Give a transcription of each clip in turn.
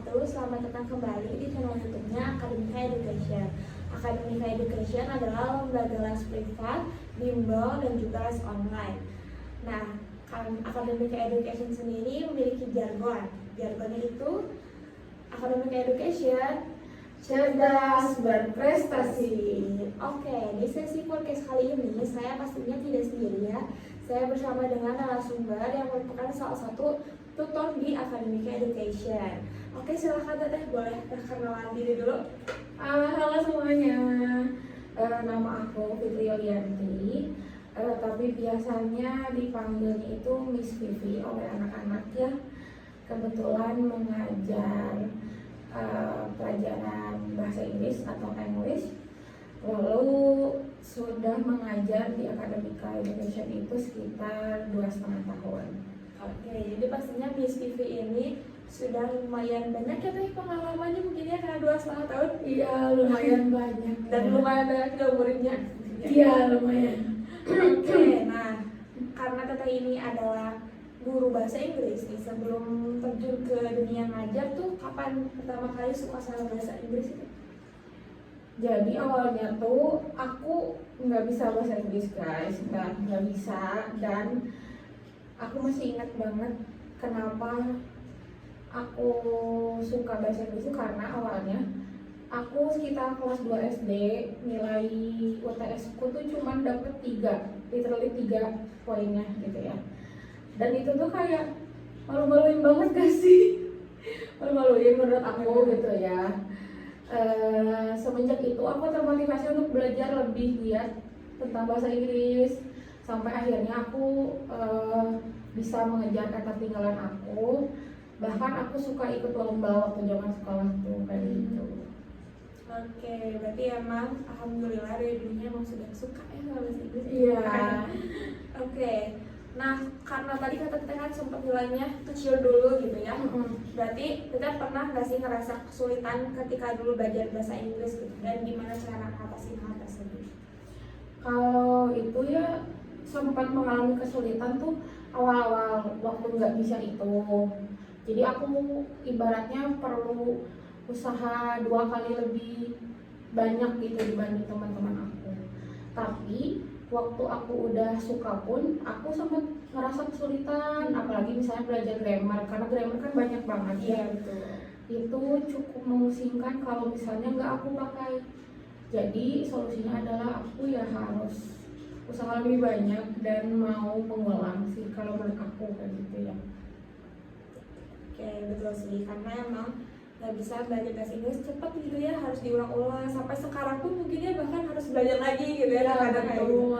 wabarakatuh. Selamat datang kembali di channel YouTube-nya Akademika Education. Akademika Education adalah lembaga les privat, bimbel, dan juga les online. Nah, Akademika Education sendiri memiliki jargon. Jargonnya itu Akademika Education cerdas berprestasi. Oke, di sesi podcast kali ini saya pastinya tidak sendiri ya. Saya bersama dengan narasumber yang merupakan salah satu tutor di Akademika Education. Oke, silahkan Teteh, boleh perkenalan diri dulu. Halo semuanya, nama aku Fitri Yulianti, tapi biasanya dipanggilnya itu Miss Vivi oleh anak-anak ya. Kebetulan mengajar pelajaran bahasa Inggris atau English, lalu sudah mengajar di Akademika Education itu sekitar 2,5 tahun. Oke, jadi pastinya Miss Vivi ini sudah lumayan banyak ya Teh pengalamannya mungkin ya, karena 2,5 tahun. Iya, lumayan banyak. Dan lumayan banyak juga muridnya. Iya, lumayan. Oke, nah karena Teteh ini adalah guru bahasa Inggris nih, sebelum terjun ke dunia ngajar tuh kapan pertama kali suka sama bahasa Inggris itu? Jadi awalnya tuh aku nggak bisa bahasa Inggris guys, nggak bisa, dan aku masih ingat banget kenapa aku suka bahasa Inggris itu karena awalnya aku sekitar kelas 2 SD nilai UTS ku tuh cuma dapet 3, literally 3 poinnya gitu ya. Dan itu tuh kayak malu-maluin banget gak sih? Malu-maluin menurut aku gitu ya. Semenjak itu aku termotivasi untuk belajar lebih giat tentang bahasa Inggris, sampai akhirnya aku bisa mengejar ketertinggalan aku. Bahkan aku suka ikut lomba waktu zaman sekolah tuh kayak gitu. Oke, berarti emang alhamdulillah dari dulunya emang sudah suka ya sama bahasa Inggris. Iya. Oke, nah karena tadi kata kita kan sempat nilainya kecil dulu gitu ya. Berarti kita pernah nggak sih ngerasa kesulitan ketika dulu belajar bahasa Inggris gitu, dan gimana cara ngatasin hal tersebut? Kalau itu ya sempat mengalami kesulitan tuh awal-awal waktu nggak bisa itu. Jadi aku ibaratnya perlu usaha 2 kali lebih banyak gitu dibanding teman-teman aku. Tapi waktu aku udah suka pun aku sempat ngerasa kesulitan, apalagi misalnya belajar grammar, karena grammar kan banyak banget ya. Iya betul. Itu cukup memusingkan kalau misalnya nggak aku pakai. Jadi solusinya adalah aku ya harus usaha lebih banyak dan mau mengulang sih kalau menurut aku kayak gitu ya. Oke, betul sih, karena emang nggak bisa belajar bahasa Inggris cepet gitu ya, harus diulang-ulang. Sampai sekarang pun mungkin ya bahkan harus belajar lagi gitu ya, kadang kayak gitu.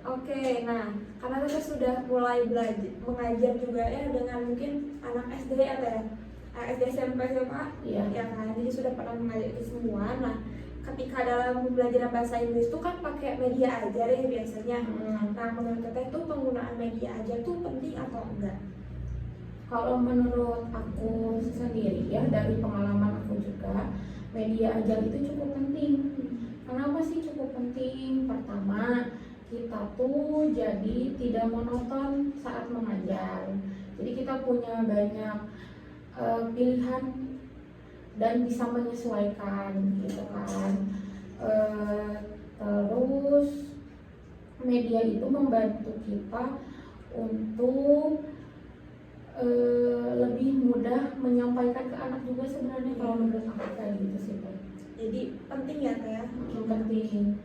Oke, nah karena kita sudah mulai belajar mengajar juga ya dengan mungkin anak SD atau ya SD SMP SMA Iya. ya kan, jadi sudah pernah mengajar itu semua. Nah ketika dalam belajar bahasa Inggris tuh kan pakai media ajar ya biasanya. Nah menurut Teteh tuh penggunaan media ajar tuh penting atau enggak? Kalau menurut aku sendiri ya, dari pengalaman aku juga, media ajar itu cukup penting. Kenapa sih cukup penting? Pertama, kita tuh jadi tidak monoton saat mengajar. Jadi kita punya banyak pilihan dan bisa menyesuaikan gitu kan. Terus media itu membantu kita untuk lebih mudah menyampaikan ke anak juga sebenarnya, kalau menurut aku kayak gitu sih Pak. Jadi penting ya Teh ya. Penting.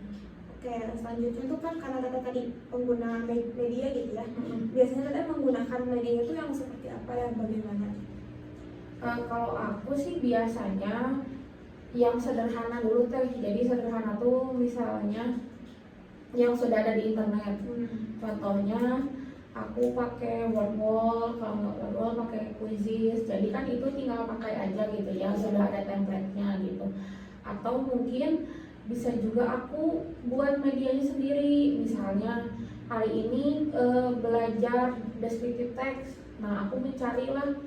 Oke, selanjutnya tuh kan karena Teteh tadi penggunaan media gitu ya. Biasanya Teteh menggunakan media itu yang seperti apa ya, bagaimana? Kalau aku sih biasanya yang sederhana dulu Teh. Jadi sederhana tuh misalnya yang sudah ada di internet. Contohnya aku pakai Wordwall, kalau nggak Wordwall pakai Quizizz. Jadi kan itu tinggal pakai aja gitu ya, sudah ada template-nya gitu. Atau mungkin bisa juga aku buat medianya sendiri. Misalnya hari ini belajar descriptive text. Nah aku mencarilah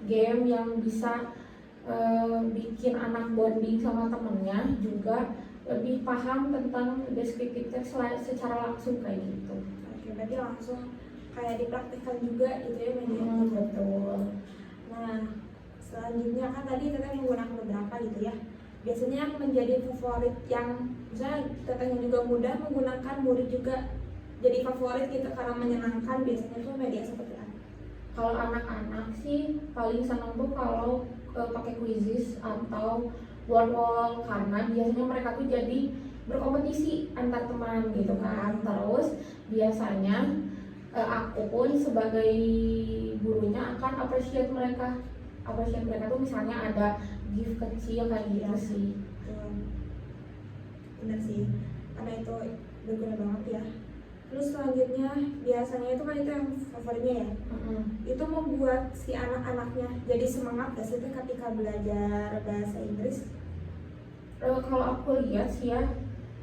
game yang bisa bikin anak bonding sama temennya, juga lebih paham tentang descriptive text secara langsung kayak gitu. Oke, berarti langsung kayak dipraktikkan juga gitu ya media. Betul. Nah Selanjutnya kan tadi teteh menggunakan beberapa gitu ya. Biasanya yang menjadi favorit yang misalnya tetehnya juga mudah menggunakan, murid juga jadi favorit gitu karena menyenangkan, biasanya tuh media seperti apa? Kalau anak-anak sih paling senang tuh kalau pakai quizzes atau wall karena biasanya mereka tuh jadi berkompetisi antar teman gitu kan. Terus biasanya aku pun sebagai gurunya akan appreciate mereka tuh misalnya ada gift kecil kayak gitu sih. Benar sih, karena itu berguna banget ya. Terus selanjutnya biasanya itu kan itu yang favoritnya ya. Itu membuat si anak-anaknya jadi semangat gak sih ketika belajar bahasa Inggris? Kalau aku lihat sih ya,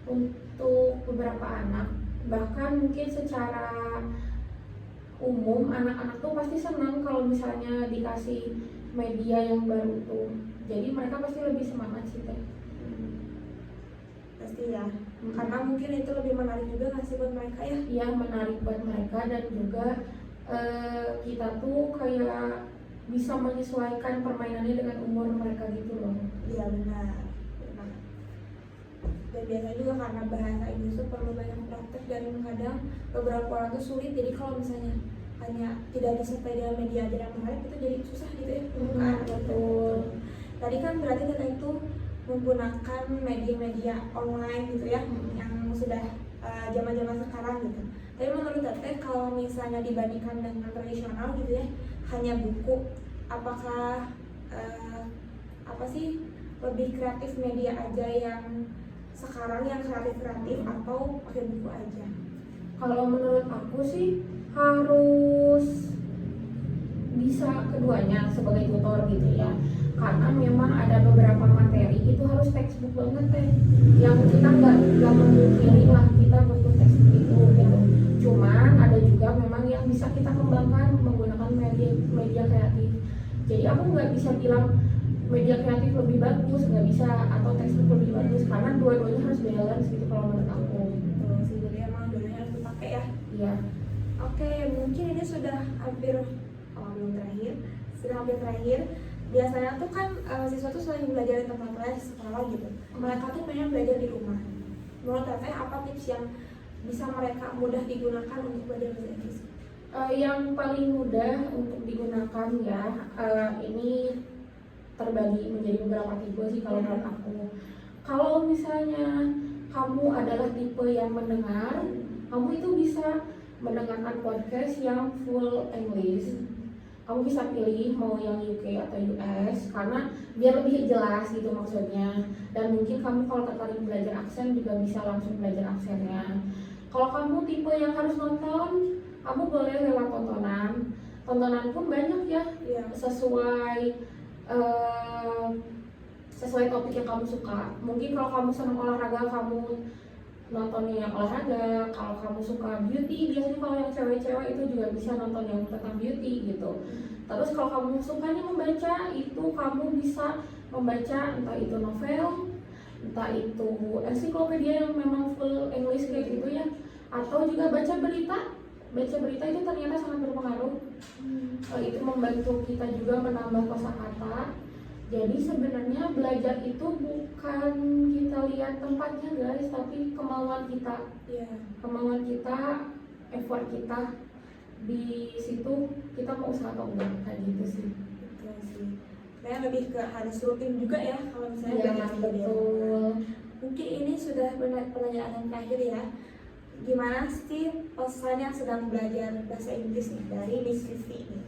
untuk beberapa anak bahkan mungkin secara umum anak-anak tuh pasti senang kalau misalnya dikasih media yang baru tuh, jadi mereka pasti lebih semangat sih teh. Pasti ya, karena mungkin itu lebih menarik juga nggak sih buat mereka ya? Iya, menarik buat mereka dan juga kita tuh kayak bisa menyesuaikan permainannya dengan umur mereka gitu loh. Iya benar. Dan biasanya juga karena bahasa Inggris itu perlu banyak praktek dan kadang beberapa orang tuh sulit, jadi kalau misalnya hanya tidak disertai dengan media aja yang menarik itu jadi susah gitu ya. Betul. Tadi kan berarti kita itu menggunakan media-media online gitu ya, yang sudah zaman-zaman sekarang gitu. Tapi menurut Teteh kalau misalnya dibandingkan dengan tradisional gitu ya, hanya buku, apakah apa sih lebih kreatif media aja yang sekarang yang kreatif atau pakai buku aja? Kalau menurut aku sih harus bisa keduanya sebagai tutor gitu ya, karena memang ada beberapa materi itu harus textbook banget teh, yang kita nggak memungkiri lah kita butuh textbook itu gitu. Cuman ada juga memang yang bisa kita kembangkan menggunakan media kreatif. Jadi aku nggak bisa bilang media kreatif lebih bagus, nggak bisa, atau textbook lebih bagus, karena dua-duanya harus balance gitu kalau menurut aku. Betul sih, jadi emang dulunya harus dipakai ya. Iya. Oke, mungkin ini sudah hampir belum terakhir, sudah hampir terakhir. Biasanya tuh kan siswa tuh selain belajar di tempat les sekolah gitu, mereka tuh pengen belajar di rumah. Menurut Teteh apa tips yang bisa mereka mudah digunakan untuk belajar bahasa Inggris? Yang paling mudah untuk digunakan ya, ini terbagi menjadi beberapa tipe sih kalau menurut aku. Kalau misalnya kamu adalah tipe yang mendengar, kamu itu bisa mendengarkan podcast yang full English. Kamu bisa pilih mau yang UK atau US karena biar lebih jelas gitu maksudnya. Dan mungkin kamu kalau tertarik belajar aksen juga bisa langsung belajar aksennya. Kalau kamu tipe yang harus nonton, kamu boleh lewat tontonan. Tontonan pun banyak ya, sesuai topik yang kamu suka. Mungkin kalau kamu senang olahraga, kamu nontonnya yang olahraga. Kalau kamu suka beauty, biasanya kalau yang cewek-cewek itu juga bisa nonton yang tentang beauty gitu. Terus kalau kamu sukanya membaca, itu kamu bisa membaca entah itu novel, entah itu ensiklopedia yang memang full English kayak gitu ya, atau juga baca berita. Baca berita itu ternyata sangat berpengaruh. Itu membantu kita juga menambah kosakata. Jadi sebenarnya belajar itu bukan kita lihat tempatnya guys, tapi kemauan kita. Kemauan kita, effort kita di situ, kita mau usaha atau enggak, kayak gitu sih. Betul sih. Kayak lebih ke harus rutin juga ya kalau misalnya belajar betul. Mungkin ini sudah pertanyaan yang terakhir ya. Gimana sih pesan yang sedang belajar bahasa Inggris nih dari Miss Vivi ini?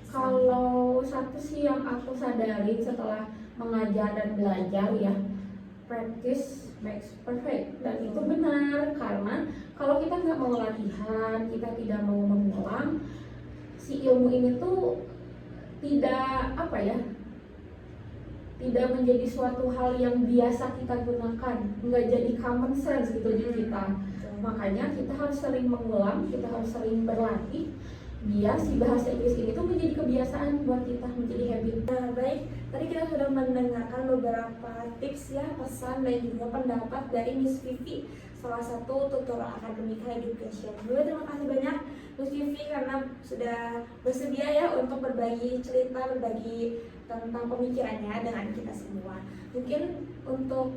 Kalau satu sih yang aku sadari setelah mengajar dan belajar ya, practice makes perfect. Dan itu benar, karena kalau kita nggak mau latihan, kita tidak mau mengulang, si ilmu ini tuh tidak tidak menjadi suatu hal yang biasa kita gunakan, nggak jadi common sense gitu di kita. Makanya kita harus sering mengulang, kita harus sering berlatih, biar si bahasa Inggris ini tuh menjadi kebiasaan buat kita, menjadi habit. Nah, baik, tadi kita sudah mendengarkan beberapa tips ya, pesan dan juga pendapat dari Miss Vivi, salah satu tutor Akademika Education. Juga terima kasih banyak Miss Vivi karena sudah bersedia ya untuk berbagi cerita, berbagi tentang pemikirannya dengan kita semua. Mungkin untuk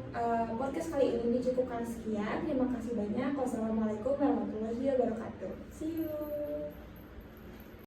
podcast kali ini dicukupkan sekian. Terima kasih banyak. Wassalamualaikum warahmatullahi wabarakatuh. See you.